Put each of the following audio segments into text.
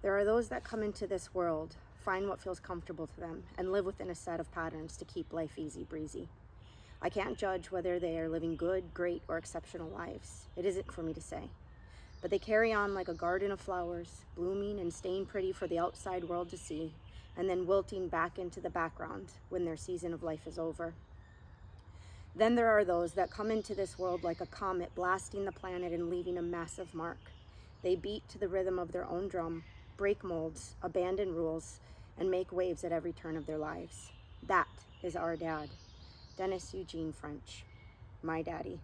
There are those that come into this world, find what feels comfortable to them, and live within a set of patterns to keep life easy breezy. I can't judge whether they are living good, great, or exceptional lives. It isn't for me to say. But they carry on like a garden of flowers, blooming and staying pretty for the outside world to see, and then wilting back into the background when their season of life is over. Then there are those that come into this world like a comet, blasting the planet and leaving a massive mark. They beat to the rhythm of their own drum, break molds, abandon rules, and make waves at every turn of their lives. That is our dad, Dennis Eugene French, my daddy.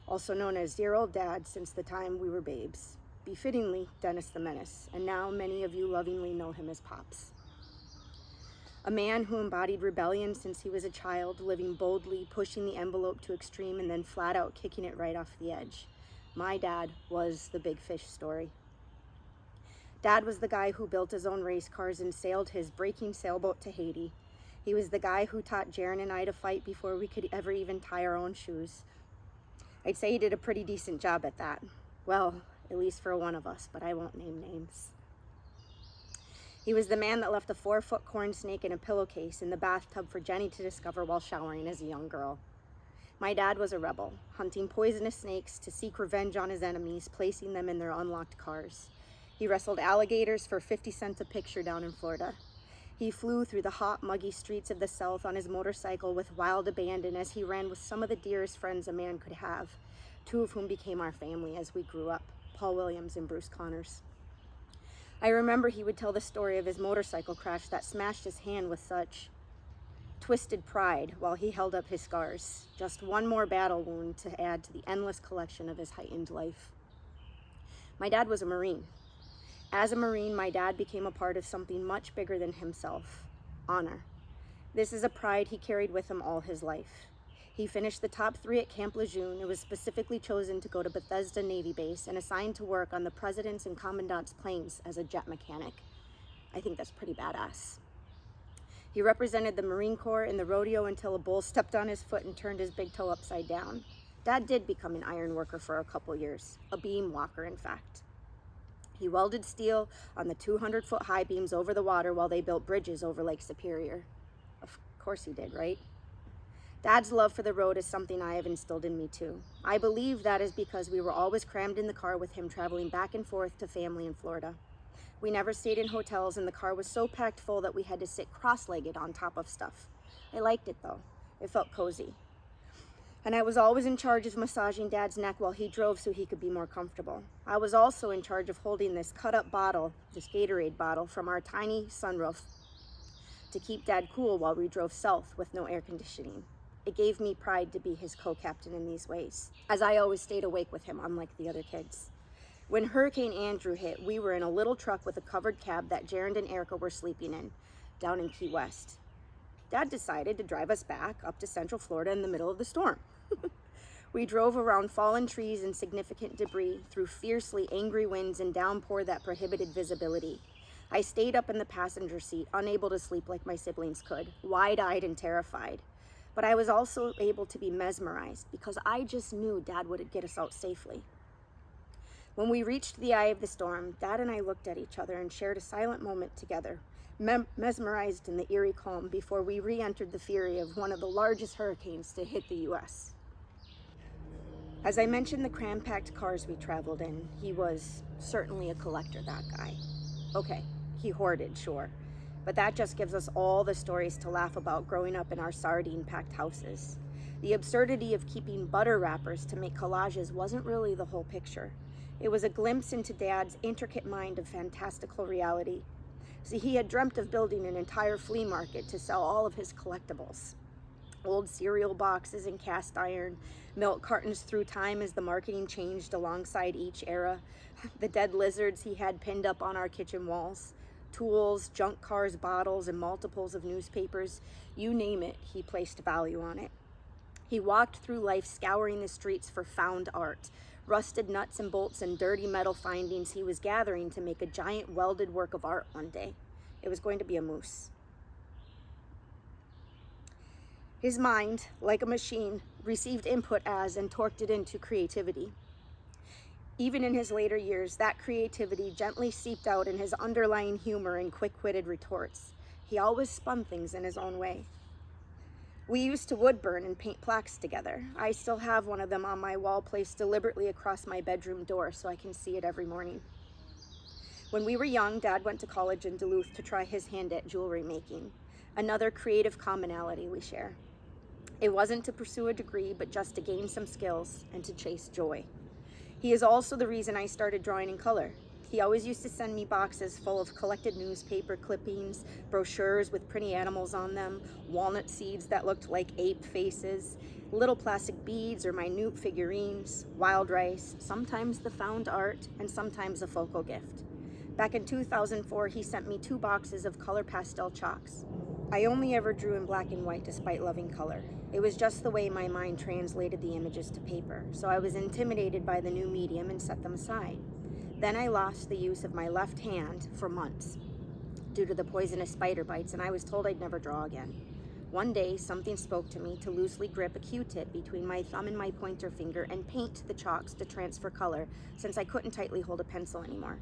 Also known as dear old dad since the time we were babes. Befittingly, Dennis the Menace, and now many of you lovingly know him as Pops. A man who embodied rebellion since he was a child, living boldly, pushing the envelope to extreme, and then flat out kicking it right off the edge. My dad was the big fish story. Dad was the guy who built his own race cars and sailed his breaking sailboat to Haiti. He was the guy who taught Jaren and I to fight before we could ever even tie our own shoes. I'd say he did a pretty decent job at that. Well, at least for one of us, but I won't name names. He was the man that left a 4-foot corn snake in a pillowcase in the bathtub for Jenny to discover while showering as a young girl. My dad was a rebel, hunting poisonous snakes to seek revenge on his enemies, placing them in their unlocked cars. He wrestled alligators for 50 cents a picture down in Florida. He flew through the hot, muggy streets of the South on his motorcycle with wild abandon as he ran with some of the dearest friends a man could have, 2 of whom became our family as we grew up, Paul Williams and Bruce Connors. I remember he would tell the story of his motorcycle crash that smashed his hand with such twisted pride while he held up his scars, just one more battle wound to add to the endless collection of his heightened life. My dad was a Marine. As a Marine, my dad became a part of something much bigger than himself, honor. This is a pride he carried with him all his life. He finished the top 3 at Camp Lejeune and was specifically chosen to go to Bethesda Navy Base and assigned to work on the President's and Commandant's planes as a jet mechanic. I think that's pretty badass. He represented the Marine Corps in the rodeo until a bull stepped on his foot and turned his big toe upside down. Dad did become an iron worker for a couple years, a beam walker in fact. He welded steel on the 200-foot high beams over the water while they built bridges over Lake Superior. Of course he did, right? Dad's love for the road is something I have instilled in me too. I believe that is because we were always crammed in the car with him, traveling back and forth to family in Florida. We never stayed in hotels and the car was so packed full that we had to sit cross-legged on top of stuff. I liked it though. It felt cozy. And I was always in charge of massaging Dad's neck while he drove so he could be more comfortable. I was also in charge of holding this cut-up bottle, this Gatorade bottle, from our tiny sunroof to keep Dad cool while we drove south with no air conditioning. It gave me pride to be his co-captain in these ways, as I always stayed awake with him, unlike the other kids. When Hurricane Andrew hit, we were in a little truck with a covered cab that Jaren and Erica were sleeping in, down in Key West. Dad decided to drive us back up to Central Florida in the middle of the storm. We drove around fallen trees and significant debris, through fiercely angry winds and downpour that prohibited visibility. I stayed up in the passenger seat, unable to sleep like my siblings could, wide-eyed and terrified. But I was also able to be mesmerized because I just knew Dad would get us out safely. When we reached the eye of the storm, Dad and I looked at each other and shared a silent moment together, mesmerized in the eerie calm before we re-entered the fury of one of the largest hurricanes to hit the U.S. As I mentioned the cram-packed cars we traveled in, he was certainly a collector, that guy. Okay, he hoarded, sure. But that just gives us all the stories to laugh about growing up in our sardine-packed houses. The absurdity of keeping butter wrappers to make collages wasn't really the whole picture. It was a glimpse into Dad's intricate mind of fantastical reality. See, he had dreamt of building an entire flea market to sell all of his collectibles. Old cereal boxes in cast iron, milk cartons through time as the marketing changed alongside each era, the dead lizards he had pinned up on our kitchen walls, tools, junk cars, bottles, and multiples of newspapers. You name it, he placed value on it. He walked through life scouring the streets for found art, rusted nuts and bolts and dirty metal findings he was gathering to make a giant welded work of art one day. It was going to be a moose. His mind, like a machine, received input as and torqued it into creativity. Even in his later years, that creativity gently seeped out in his underlying humor and quick-witted retorts. He always spun things in his own way. We used to wood burn and paint plaques together. I still have one of them on my wall placed deliberately across my bedroom door so I can see it every morning. When we were young, Dad went to college in Duluth to try his hand at jewelry making, another creative commonality we share. It wasn't to pursue a degree, but just to gain some skills and to chase joy. He is also the reason I started drawing in color. He always used to send me boxes full of collected newspaper clippings, brochures with pretty animals on them, walnut seeds that looked like ape faces, little plastic beads or minute figurines, wild rice, sometimes the found art, and sometimes a focal gift. Back in 2004, he sent me 2 boxes of color pastel chalks. I only ever drew in black and white despite loving color. It was just the way my mind translated the images to paper, so I was intimidated by the new medium and set them aside. Then I lost the use of my left hand for months due to the poisonous spider bites, and I was told I'd never draw again. One day, something spoke to me to loosely grip a Q-tip between my thumb and my pointer finger and paint the chalks to transfer color, since I couldn't tightly hold a pencil anymore.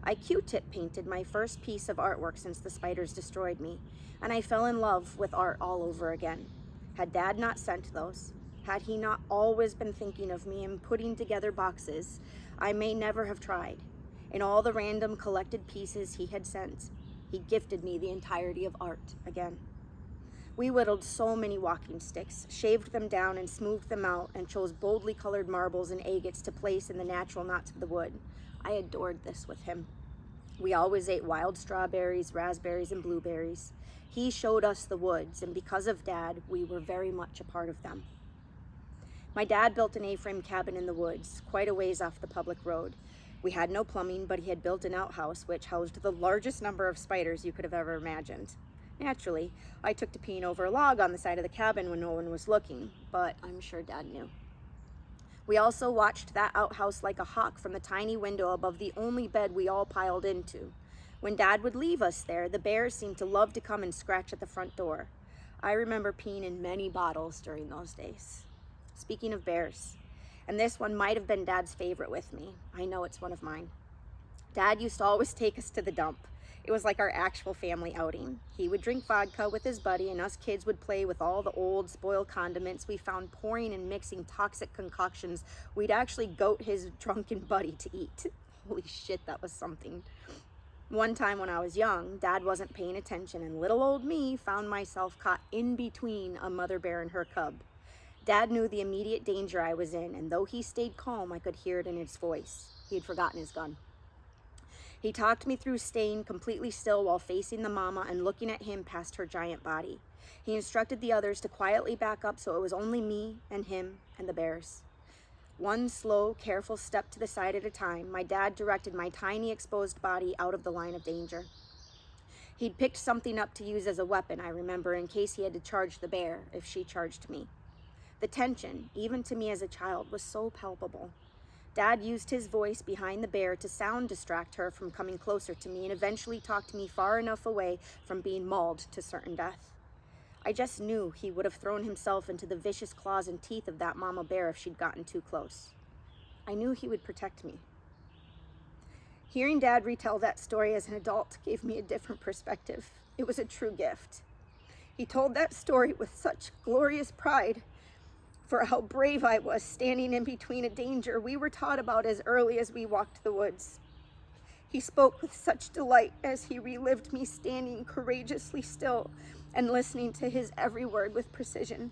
I Q-tip painted my first piece of artwork since the spiders destroyed me, and I fell in love with art all over again. Had Dad not sent those, had he not always been thinking of me and putting together boxes, I may never have tried. In all the random collected pieces he had sent, he gifted me the entirety of art again. We whittled so many walking sticks, shaved them down and smoothed them out, and chose boldly colored marbles and agates to place in the natural knots of the wood. I adored this with him. We always ate wild strawberries, raspberries, and blueberries. He showed us the woods, and because of Dad, we were very much a part of them. My dad built an A-frame cabin in the woods, quite a ways off the public road. We had no plumbing, but he had built an outhouse which housed the largest number of spiders you could have ever imagined. Naturally, I took to peeing over a log on the side of the cabin when no one was looking, but I'm sure Dad knew. We also watched that outhouse like a hawk from the tiny window above the only bed we all piled into. When Dad would leave us there, the bears seemed to love to come and scratch at the front door. I remember peeing in many bottles during those days. Speaking of bears, and this one might have been Dad's favorite with me. I know it's one of mine. Dad used to always take us to the dump. It was like our actual family outing. He would drink vodka with his buddy, and us kids would play with all the old spoiled condiments we found, pouring and mixing toxic concoctions we'd actually goat his drunken buddy to eat. Holy shit, that was something. One time when I was young, Dad wasn't paying attention, and little old me found myself caught in between a mother bear and her cub. Dad knew the immediate danger I was in, and though he stayed calm, I could hear it in his voice. He had forgotten his gun. He talked me through staying completely still while facing the mama and looking at him past her giant body. He instructed the others to quietly back up so it was only me and him and the bears. One slow, careful step to the side at a time, my dad directed my tiny exposed body out of the line of danger. He'd picked something up to use as a weapon, I remember, in case he had to charge the bear if she charged me. The tension, even to me as a child, was so palpable. Dad used his voice behind the bear to sound distract her from coming closer to me and eventually talked me far enough away from being mauled to certain death. I just knew he would have thrown himself into the vicious claws and teeth of that mama bear if she'd gotten too close. I knew he would protect me. Hearing Dad retell that story as an adult gave me a different perspective. It was a true gift. He told that story with such glorious pride for how brave I was standing in between a danger we were taught about as early as we walked the woods. He spoke with such delight as he relived me standing courageously still and listening to his every word with precision.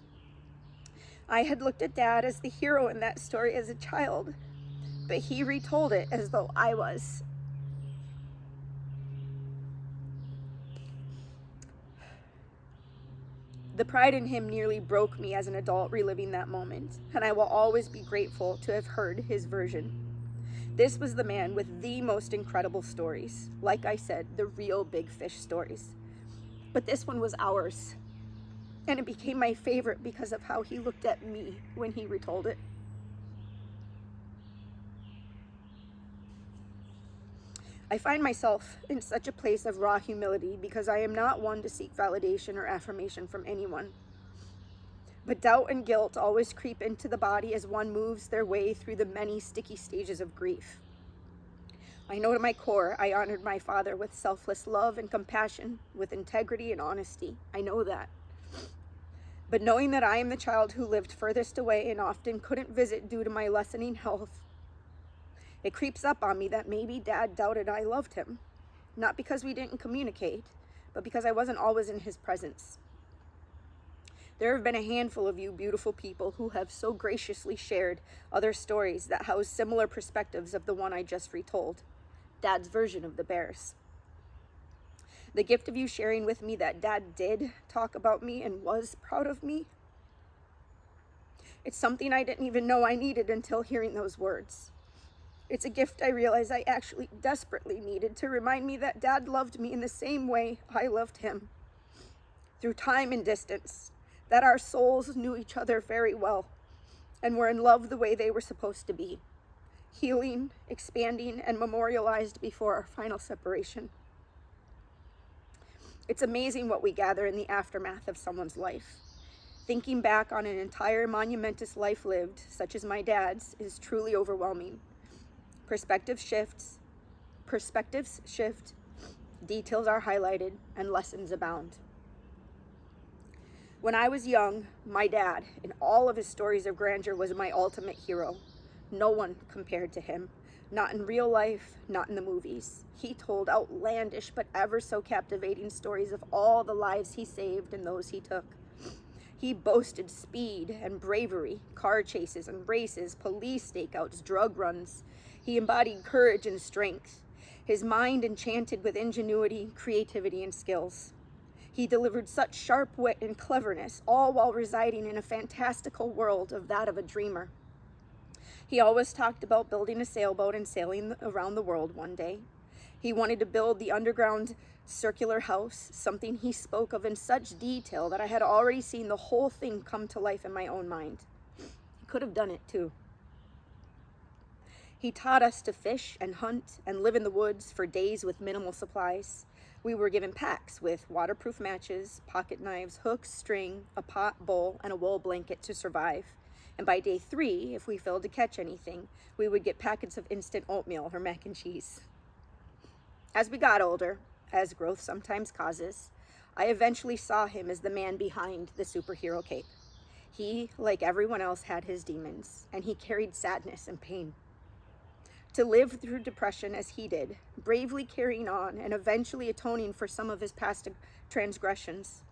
I had looked at Dad as the hero in that story as a child, but he retold it as though I was. The pride in him nearly broke me as an adult reliving that moment, and I will always be grateful to have heard his version. This was the man with the most incredible stories. Like I said, the real big fish stories. But this one was ours, and it became my favorite because of how he looked at me when he retold it. I find myself in such a place of raw humility because I am not one to seek validation or affirmation from anyone. But doubt and guilt always creep into the body as one moves their way through the many sticky stages of grief. I know to my core I honored my father with selfless love and compassion, with integrity and honesty. I know that. But knowing that I am the child who lived furthest away and often couldn't visit due to my lessening health, it creeps up on me that maybe Dad doubted I loved him. Not because we didn't communicate, but because I wasn't always in his presence. There have been a handful of you beautiful people who have so graciously shared other stories that house similar perspectives of the one I just retold, Dad's version of the Bears. The gift of you sharing with me that Dad did talk about me and was proud of me, it's something I didn't even know I needed until hearing those words. It's a gift I realize I actually desperately needed to remind me that Dad loved me in the same way I loved him. Through time and distance, that our souls knew each other very well and were in love the way they were supposed to be, healing, expanding, and memorialized before our final separation. It's amazing what we gather in the aftermath of someone's life. Thinking back on an entire monumentous life lived, such as my dad's, is truly overwhelming. Perspectives shift, details are highlighted, and lessons abound. When I was young, my dad, in all of his stories of grandeur, was my ultimate hero. No one compared to him. Not in real life, not in the movies. He told outlandish but ever so captivating stories of all the lives he saved and those he took. He boasted speed and bravery, car chases and races, police stakeouts, drug runs. He embodied courage and strength. His mind enchanted with ingenuity, creativity, and skills. He delivered such sharp wit and cleverness, all while residing in a fantastical world of that of a dreamer. He always talked about building a sailboat and sailing around the world one day. He wanted to build the underground circular house, something he spoke of in such detail that I had already seen the whole thing come to life in my own mind. He could have done it too. He taught us to fish and hunt and live in the woods for days with minimal supplies. We were given packs with waterproof matches, pocket knives, hooks, string, a pot, bowl, and a wool blanket to survive. And by day 3, if we failed to catch anything, we would get packets of instant oatmeal or mac and cheese. As we got older, as growth sometimes causes, I eventually saw him as the man behind the superhero cape. He, like everyone else, had his demons, and he carried sadness and pain. To live through depression as he did, bravely carrying on and eventually atoning for some of his past transgressions,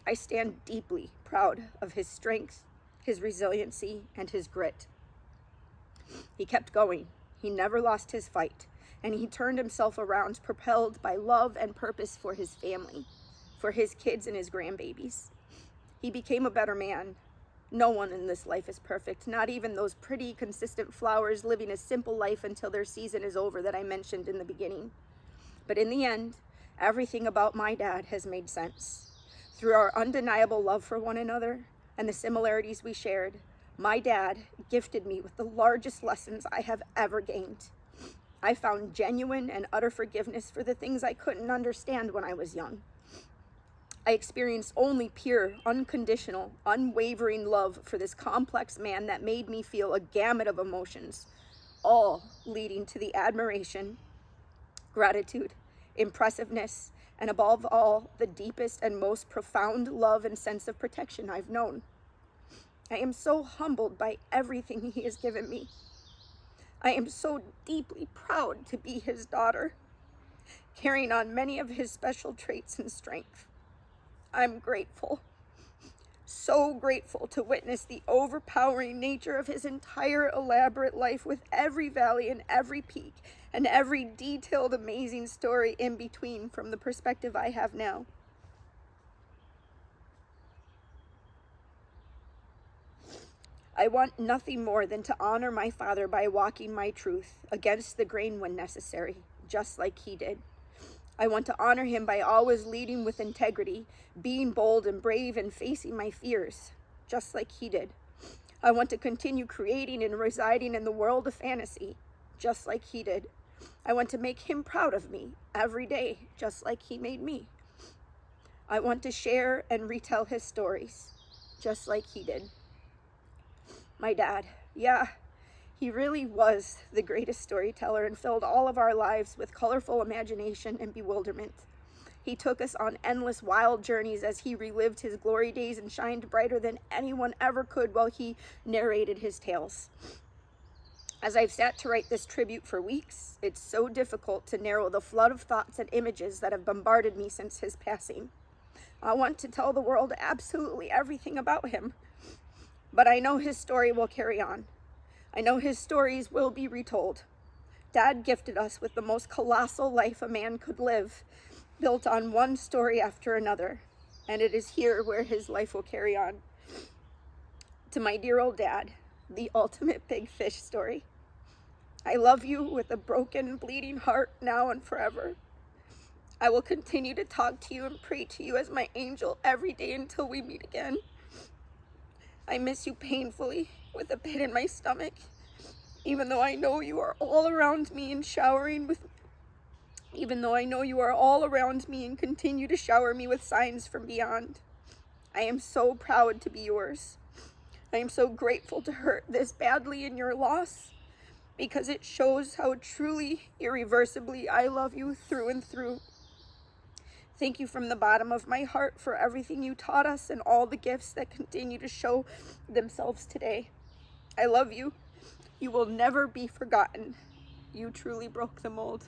I stand deeply proud of his strength, his resiliency, and his grit. He kept going. He never lost his fight, and he turned himself around, propelled by love and purpose for his family, for his kids and his grandbabies. He became a better man. No one in this life is perfect, not even those pretty, consistent flowers living a simple life until their season is over that I mentioned in the beginning. But in the end, everything about my dad has made sense. Through our undeniable love for one another and the similarities we shared, my dad gifted me with the largest lessons I have ever gained. I found genuine and utter forgiveness for the things I couldn't understand when I was young. I experienced only pure, unconditional, unwavering love for this complex man that made me feel a gamut of emotions, all leading to the admiration, gratitude, impressiveness, and above all, the deepest and most profound love and sense of protection I've known. I am so humbled by everything he has given me. I am so deeply proud to be his daughter, carrying on many of his special traits and strength. I'm grateful, so grateful to witness the overpowering nature of his entire elaborate life with every valley and every peak and every detailed, amazing story in between from the perspective I have now. I want nothing more than to honor my father by walking my truth against the grain when necessary, just like he did. I want to honor him by always leading with integrity, being bold and brave and facing my fears, just like he did. I want to continue creating and residing in the world of fantasy, just like he did. I want to make him proud of me every day, just like he made me. I want to share and retell his stories, just like he did. My dad, yeah, he really was the greatest storyteller and filled all of our lives with colorful imagination and bewilderment. He took us on endless wild journeys as he relived his glory days and shined brighter than anyone ever could while he narrated his tales. As I've sat to write this tribute for weeks, it's so difficult to narrow the flood of thoughts and images that have bombarded me since his passing. I want to tell the world absolutely everything about him, but I know his story will carry on. I know his stories will be retold. Dad gifted us with the most colossal life a man could live, built on one story after another, and it is here where his life will carry on. To my dear old dad, the ultimate big fish story. I love you with a broken, bleeding heart now and forever. I will continue to talk to you and pray to you as my angel every day until we meet again. I miss you painfully with a pit in my stomach, even though I know you are all around me and continue to shower me with signs from beyond. I am so proud to be yours. I am so grateful to hurt this badly in your loss, because it shows how truly, irreversibly I love you through and through. Thank you from the bottom of my heart for everything you taught us and all the gifts that continue to show themselves today. I love you. You will never be forgotten. You truly broke the mold.